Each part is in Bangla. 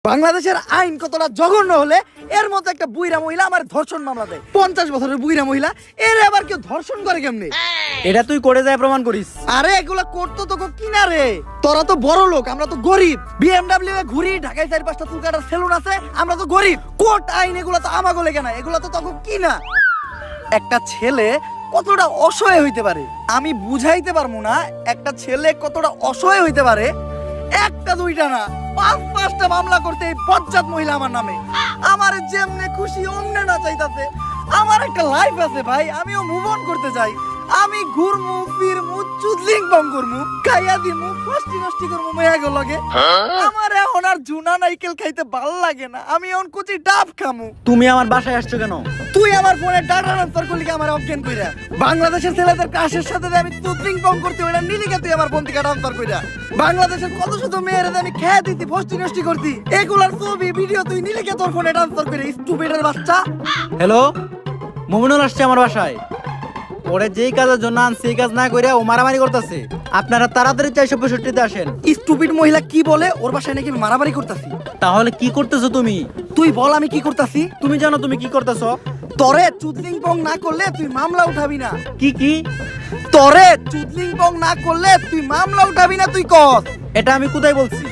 বাংলাদেশের আইন কতটা জঘন্য হলে এর মতো একটা বুইরা মহিলা আমার ধর্ষণ মামলা দেয়। 50 বছরের বুইরা মহিলা এর আবার কেউ ধর্ষণ করে কেমনে? এটা তুই করে যায় প্রমাণ করিস। আরে এগুলা করতো তোকে কিনা রে, তোরা তো বড় লোক, আমরা তো গরিব। বিএমডব্লিউ এ ঘুরি, ঢাকায় 4-5টা চুল কাটার সেলুন আছে, আমরা তো গরিব। কোর্ট আইন এগুলা তো আমাগো লেগে না, এগুলা তো তোকে কিনা। একটা ছেলে কতটা অসহায় হইতে পারে আমি বুঝাইতে পারবো না। একটা ছেলে কতটা অসহায় হইতে পারে, একটা দুইটা না 5-5টা মামলা করতে এই বজ্জাত মহিলা আমার নামে। আমার যেমনে খুশি অমনে না চাইতাছে। আমার একটা লাইফ আছে ভাই, আমিও মুভ অন করতে চাই। আমি ঘুরমু ফিরমু চুদলিং বং করমু, খাইয়া দিমু ফষ্টি নষ্টি করমু মেয়াগো লগে। আমার এখন আর জুনা নাইকেল খাইতে ভাল লাগে না, আমি এখন কুচি ডাব খামু। তুমি আমার বাসায় আসছো কেন? তুই আমার ফোনে ডাটা ট্রান্সফার করলি কি আমার অজ্ঞান কইরা? বাংলাদেশের ছেলেদের কাশের সাথে যে আমি চুদলিং বং করতে ওইটা নিলি কে তুই আমার ফোন থেকে ট্রান্সফার কইরা? বাংলাদেশের কত শত মেয়েরা আমি খেয়ে দিতি ফষ্টি নষ্টি করতি, এগুলার ছবি ভিডিও তুই নিলি কে তোর ফোনে ট্রান্সফার করে? স্টুপিডের বাচ্চা। হ্যালো, মুমিনুল আসছে আমার বাসায়। ওরে যেই কাজের জন্য আনছি সেই কাজ না কইরা ও মারামারি করতেছে। আপনারা তাড়াতাড়ি 465-তে আসেন। স্টুপিড মহিলা কি বলে? ওর বাসায় নাকি আমি মারামারি করতাছি। তাহলে কি করতেছো তুমি? তুই বল আমি কি করতাছি? তুমি জানো তুমি কি করতেছো? তরে চুদলিং পং না করলে তুই মামলা উঠাবি না। কি তরে চুদলিং পং না করলে তুই মামলা উঠাবি না, তুই কর। এটা আমি কোথায় বলছি?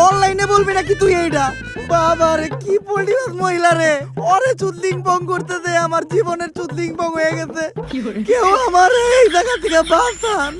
অনলাইনে বলবি নাকি তুই এইটা? বাবা রে কি পড়িবাস মহিলা রে, ওরে চুদলিং পং করতে দে, আমার জীবনের চুদলিং পং হয়ে গেছে। কেউ আমার এই জায়গা থেকে বাঁচান।